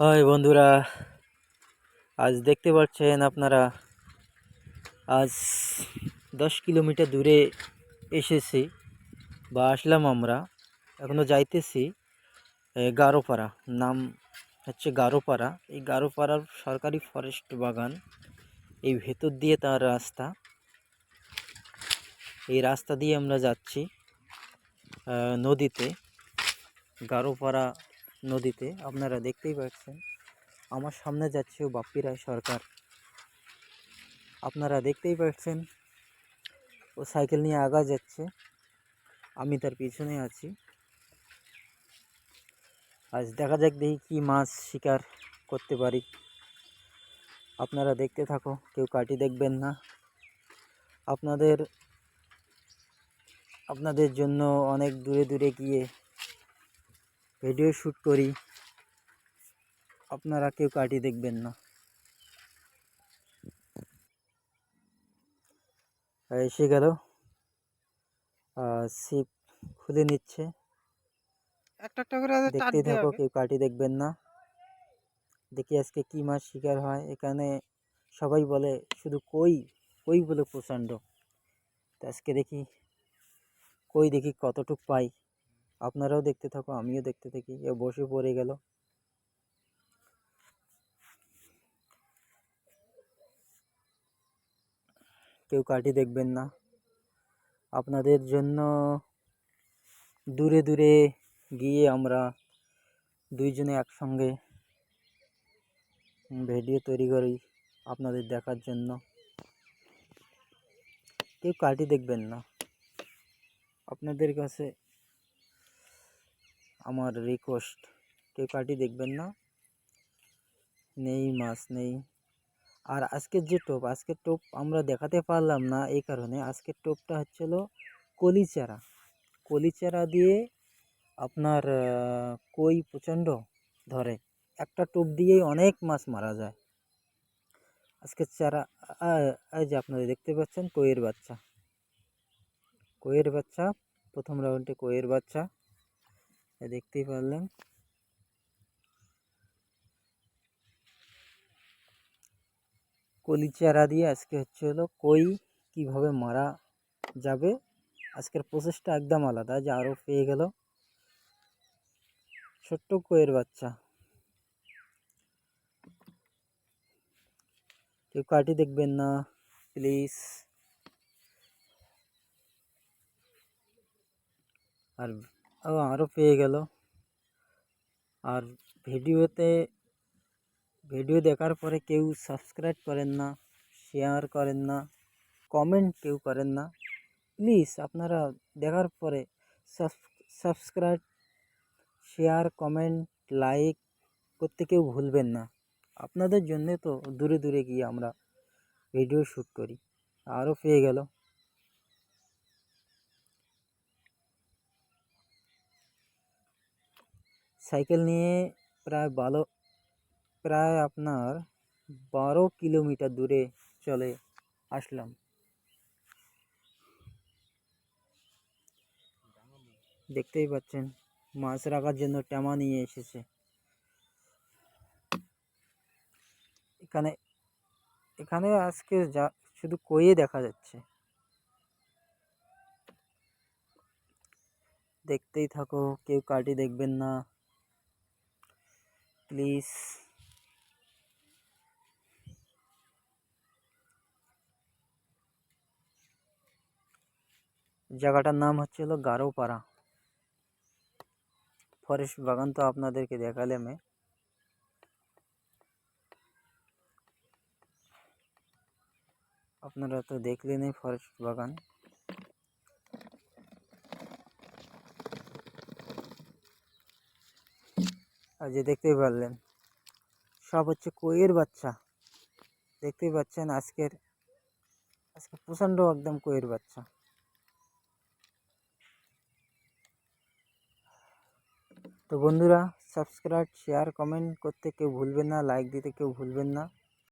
High বন্ধুরা, আজ দেখতে পাচ্ছেন আপনারা, আজ 10 কিলোমিটার দূরে এসেছি বা আসলাম আমরা। এখনও যাইতেছি গারোপাড়া, নাম হচ্ছে গারোপাড়া। এই গারোপাড়ার সরকারি ফরেস্ট বাগান, এই ভেতর দিয়ে তার রাস্তা। এই রাস্তা দিয়ে আমরা যাচ্ছি নদীতে, গারোপাড়া নদীতে। আপনারা দেখতেই পাচ্ছেন আমার সামনে যাচ্ছে বাপ্পি রায় সরকার। আপনারা দেখতেই পাচ্ছেন ও সাইকেল নিয়ে আগা যাচ্ছে, আমি তার পিছনে আছি। আজ দেখা যাক, দেখি কি মাছ শিকার করতে পারি। আপনারা দেখতে থাকো, কেউ কাটি দেখবেন না। আপনাদের জন্য অনেক দূরে দূরে গিয়ে ভিডিও শ্যুট করি, আপনারা কেউ কাটি দেখবেন না। এসে গেল, ছিপ খুলে নিচ্ছে, একটা একটা করে দেখতেই টানতে থাকো, হবে। কেউ কাটি দেখবেন না। দেখি আজকে কি মাছ শিকার হয়। এখানে সবাই বলে শুধু কই কই বলে প্রচণ্ড। তো আজকে দেখি দেখি কতটুক পাই। আপনারাও দেখতে থাকো, আমিও দেখতে থাকি। এ বসে পড়ে গেল। কেউ কাটি দেখবেন না। আপনাদের জন্য দূরে দূরে গিয়ে আমরা দুইজনে একসঙ্গে ভিডিও তৈরি করি আপনাদের দেখার জন্য। কেউ কাটি দেখবেন না। আপনাদের কাছে আমার রিকোয়েস্ট, কেউ কাটি দেখবেন না। নেই, মাছ নেই। আর আজকের টোপ আমরা দেখাতে পারলাম না এই কারণে, আজকের টোপটা হচ্ছিল কলিচারা দিয়ে আপনার কই প্রচণ্ড ধরে। একটা টোপ দিয়েই অনেক মাছ মারা যায়। আজকের চারা, এই যে আপনারা দেখতে পাচ্ছেন কইয়ের বাচ্চা, প্রথম রাউন্ডে কইয়ের বাচ্চা দেখতেই পারলেন। কলিচারা দিয়ে আজকে হলো কই কিভাবে মারা যাবে। আজকের প্রসেসটা একদম আলাদা। যে আরও পেয়ে গেল ছোট্ট কইয়ের বাচ্চা। কেউ কাটি দেখবেন না প্লিজ। আর আরও পেয়ে গেল। আর ভিডিও দেখার পরে কেউ সাবস্ক্রাইব করেন না, শেয়ার করেন না, কমেন্ট কেউ করেন না। প্লিজ আপনারা দেখার পরে সাবস্ক্রাইব, শেয়ার, কমেন্ট, লাইক করতে কেউ ভুলবেন না। আপনাদের জন্যে তো দূরে দূরে গিয়ে আমরা ভিডিও শ্যুট করি। আরও পেয়ে গেল। সাইকেল নিয়ে প্রায় আপনার 12 কিলোমিটার দূরে চলে আসলাম। দেখতেই পাচ্ছেন মাছ রাখার জন্য ট্যামা নিয়ে এসেছে। এখানে এখানে আজকে শুধু কইয়ে দেখা যাচ্ছে। দেখতেই থাকো, কেউ কাটি দেখবেন না প্লিজ। জায়গাটার নাম হচ্ছিল গারোপাড়া ফরেস্ট বাগান। তো আপনাদেরকে দেখালাম। আপনারা তো দেখলেনই ফরেস্ট বাগান। আর যে দেখতেই পারলেন সব হচ্ছে কইয়ের বাচ্চা। দেখতেই পাচ্ছেন আজকে প্রচণ্ড একদম কইয়ের বাচ্চা। তো বন্ধুরা, সাবস্ক্রাইব, শেয়ার, কমেন্ট করতে কেউ ভুলবেন না, লাইক দিতে কেউ ভুলবেন না।